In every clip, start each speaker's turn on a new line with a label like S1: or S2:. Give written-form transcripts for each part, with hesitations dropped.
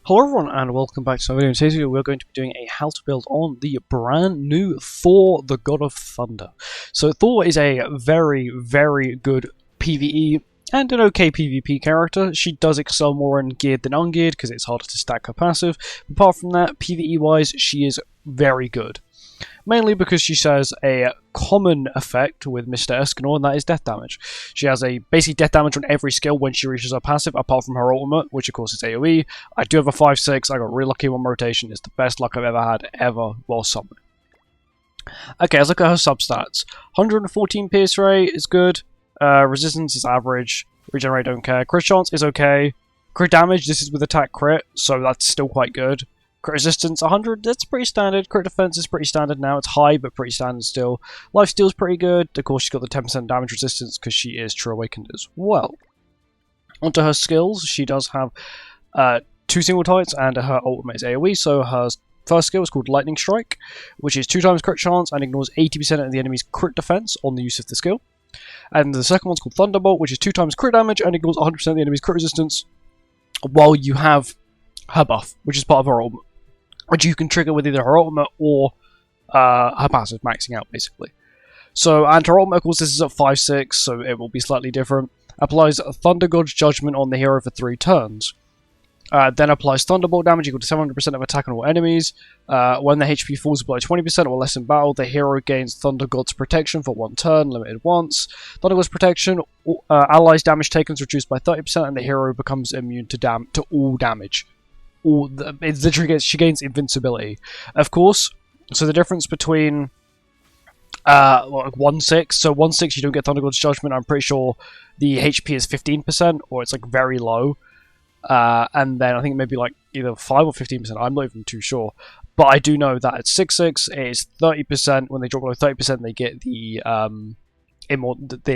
S1: Hello everyone and welcome back to my video. In today's video we're going to be doing a how to build on the brand new Thor, the God of Thunder. So Thor is a very good PvE and an okay PvP character. She does excel more in geared than ungeared because it's harder to stack her passive. Apart from that, PvE wise she is very good. Mainly because she has a common effect with Mr. Escanor, and that is death damage. She has a basic death damage on every skill when she reaches her passive, apart from her ultimate, which of course is AoE. I do have a 5-6, I got really lucky on rotation, it's the best luck I've ever had, ever, while summoning. Okay, let's look at her substats. 114 pierce rate is good, resistance is average, regenerate don't care, crit chance is okay, crit damage, this is with attack crit, so that's still quite good. Crit resistance 100, that's pretty standard. Crit defense is pretty standard now. It's high, but pretty standard still. Lifesteal is pretty good. Of course, she's got the 10% damage resistance because she is True Awakened as well. Onto her skills, she does have 2 single types, and her ultimate is AoE. So her first skill is called Lightning Strike, which is 2 times crit chance and ignores 80% of the enemy's crit defense on the use of the skill. And the second one's called Thunderbolt, which is 2 times crit damage and ignores 100% of the enemy's crit resistance, while you have her buff, which is part of her ultimate, which you can trigger with either her ultimate or her passive, maxing out basically. So, and her ultimate, of course, this is at 5-6, so it will be slightly different. Applies Thunder God's Judgment on the hero for 3 turns. Then applies Thunderbolt damage equal to 700% of attack on all enemies. When the HP falls below 20% or less in battle, the hero gains Thunder God's Protection for 1 turn, limited once. Thunder God's Protection, allies damage taken is reduced by 30%, and the hero becomes immune to all damage. It's literally she gains invincibility. Of course, so the difference between 1-6, so 1-6 you don't get Thunder God's Judgment. I'm pretty sure the HP is 15%, or it's like very low. And then I think maybe like either 5 or 15%, I'm not even too sure. But I do know that at 6-6 it is 30%, when they drop below 30% they get the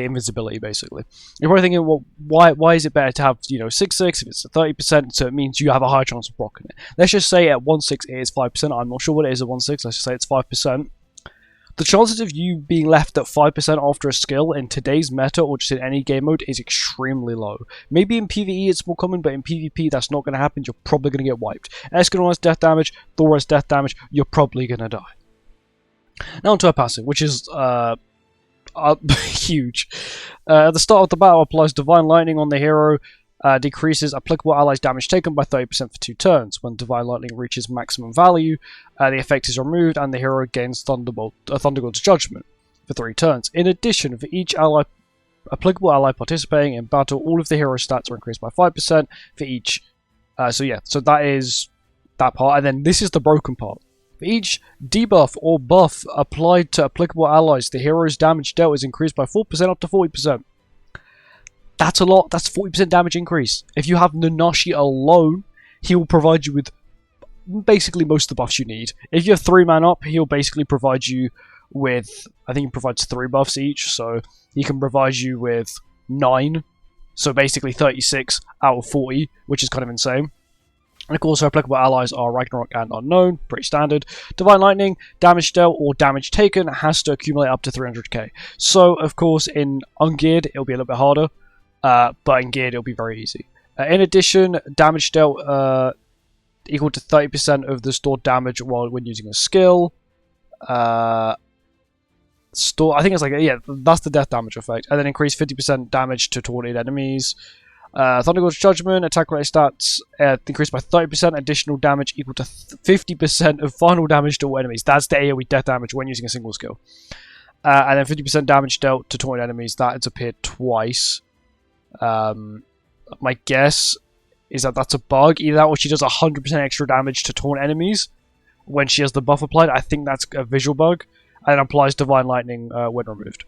S1: invincibility basically. You're probably thinking, well, why is it better to have 6-6 if it's 30%? So it means you have a higher chance of blocking it. Let's just say at 1-6 it is 5%. I'm not sure what it is at 1-6. Let's just say it's 5%. The chances of you being left at 5% after a skill in today's meta or just in any game mode is extremely low. Maybe in PvE it's more common, but in PvP that's not going to happen. You're probably going to get wiped. Escanor has death damage, Thor has death damage, you're probably going to die. Now onto her passive, which is huge. At the start of the battle, applies Divine Lightning on the hero, decreases applicable allies' damage taken by 30% for 2 turns. When Divine Lightning reaches maximum value, the effect is removed and the hero gains Thunder God's Judgment for 3 turns. In addition, for each applicable ally participating in battle, all of the hero's stats are increased by 5% for each. So that is that part, and then this is the broken part. For each debuff or buff applied to applicable allies, the hero's damage dealt is increased by 4% up to 40%. That's a lot. That's 40% damage increase. If you have Nanashi alone, he will provide you with basically most of the buffs you need. If you have 3-man up, he'll basically provide you with, I think he provides 3 buffs each, so he can provide you with 9. So basically 36 out of 40, which is kind of insane. And of course, her applicable allies are Ragnarok and Unknown, pretty standard. Divine Lightning, damage dealt or damage taken has to accumulate up to 300k. So, of course, in ungeared, it'll be a little bit harder, but in geared, it'll be very easy. In addition, damage dealt equal to 30% of the stored damage when using a skill. I think it's like, yeah, that's the death damage effect. And then increase 50% damage to taunted enemies. Thunder God's Judgment, attack related stats increased by 30%, additional damage equal to 50% of final damage to all enemies. That's the AoE death damage when using a single skill. And then 50% damage dealt to taunted enemies, that has appeared twice. My guess is that that's a bug. Either that or she does 100% extra damage to taunt enemies when she has the buff applied. I think that's a visual bug. And applies Divine Lightning when removed.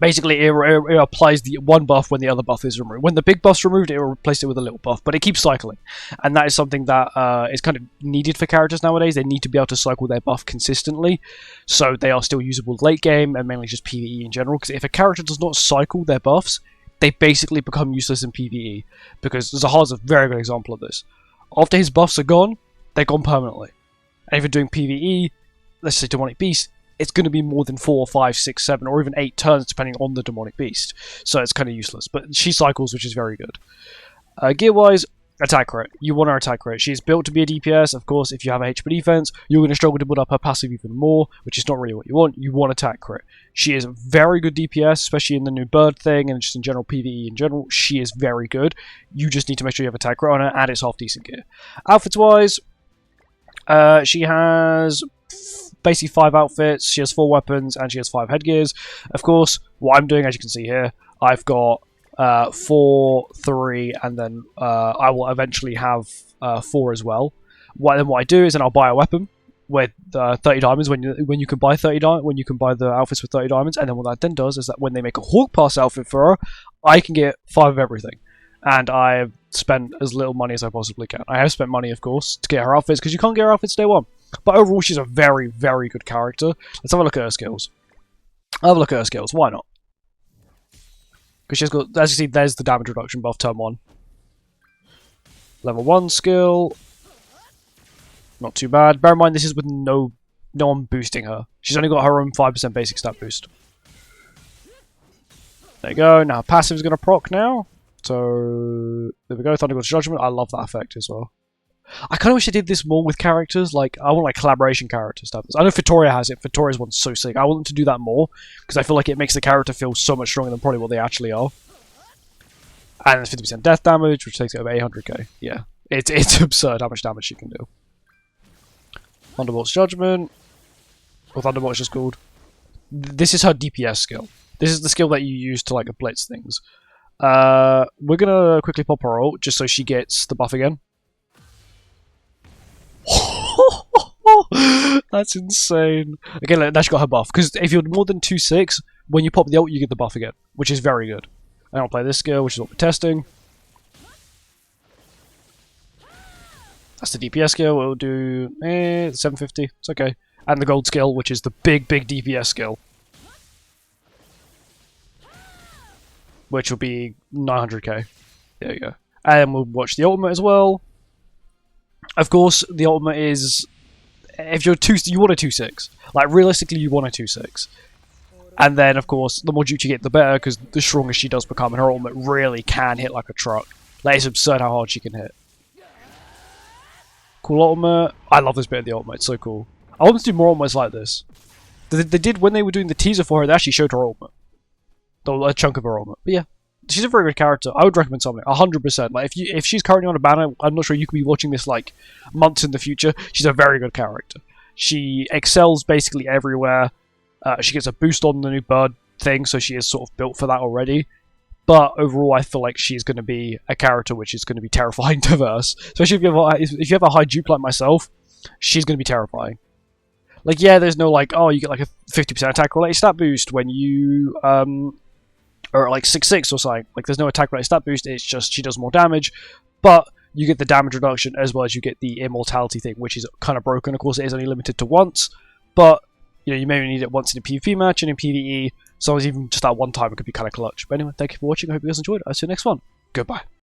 S1: Basically, it applies the one buff when the other buff is removed. When the big buff's removed, it will replace it with a little buff, but it keeps cycling. And that is something that is kind of needed for characters nowadays. They need to be able to cycle their buff consistently, so they are still usable late game, and mainly just PvE in general. Because if a character does not cycle their buffs, they basically become useless in PvE. Because Zahar's a very good example of this. After his buffs are gone, they're gone permanently. And if you're doing PvE, let's say Demonic Beast, it's going to be more than 4, 5, 6, 7, or even 8 turns depending on the demonic beast. So it's kind of useless. But she cycles, which is very good. Gear-wise, Attack crit. You want her attack crit. She's built to be a DPS. Of course, if you have a HP defense, you're going to struggle to build up her passive even more, which is not really what you want. You want attack crit. She is very good DPS, especially in the new bird thing and just in general PvE in general. She is very good. You just need to make sure you have attack crit on her, and it's half decent gear. Outfits-wise, she has basically 5 outfits, she has 4 weapons, and she has 5 headgears. Of course, what I'm doing, as you can see here, I've got 4, 3, and then I will eventually have 4 as well. What I do is then I'll buy a weapon with 30 diamonds when you can buy when you can buy the outfits with 30 diamonds, and then what that then does is that when they make a Hawk Pass outfit for her, I can get 5 of everything. And I've spent as little money as I possibly can. I have spent money, of course, to get her outfits, because you can't get her outfits day one. But overall, she's a very, very good character. Let's have a look at her skills. Why not? Because she's got, as you see, there's the damage reduction buff turn 1. Level 1 skill. Not too bad. Bear in mind, this is with no one boosting her. She's only got her own 5% basic stat boost. There you go. Now, passive is going to proc now. So, there we go. Thunder God's Judgment. I love that effect as well. I kind of wish I did this more with characters. Like, I want like collaboration characters to have this. I know Victoria has it. Victoria's one's so sick. I want them to do that more because I feel like it makes the character feel so much stronger than probably what they actually are. And it's 50% death damage, which takes it over 800k. Yeah, it's absurd how much damage she can do. Thunderbolt's Judgment, or Thunderbolt is just called. This is her DPS skill. This is the skill that you use to like blitz things. We're gonna quickly pop her ult just so she gets the buff again. That's insane. Again, now she got her buff, because if you're more than 2-6, when you pop the ult, you get the buff again, which is very good. And I'll play this skill, which is what we're testing. That's the DPS skill. We'll do 750. It's okay. And the gold skill, which is the big DPS skill, which will be 900k. There you go. And we'll watch the ultimate as well. Of course, the ultimate is, if you're you want a 2-6. Like, realistically, you want a 2-6. And then, of course, the more juke you get, the better, because the stronger she does become, and her ultimate really can hit like a truck. Like, it's absurd how hard she can hit. Cool ultimate. I love this bit of the ultimate. It's so cool. I want them to do more ultimates like this. They did, when they were doing the teaser for her, they actually showed her ultimate. A chunk of her ultimate. But yeah. She's a very good character. I would recommend something 100%. Like if she's currently on a banner, I'm not sure you could be watching this like months in the future. She's a very good character. She excels basically everywhere. She gets a boost on the new bird thing, so she is sort of built for that already. But overall, I feel like she's going to be a character which is going to be terrifying to verse. Especially if you have a high dupe like myself, she's going to be terrifying. Like, yeah, there's no like, oh, you get like a 50% attack related stat boost when you or like 6/6 or something. Like, there's no attack related stat boost, it's just she does more damage, but you get the damage reduction as well as you get the immortality thing, which is kind of broken. Of course, it is only limited to once, but you know, you maybe need it once in a PvP match, and in PvE, sometimes even just that one time it could be kind of clutch. But anyway, thank you for watching. I hope you guys enjoyed it. I'll see you next one. Goodbye.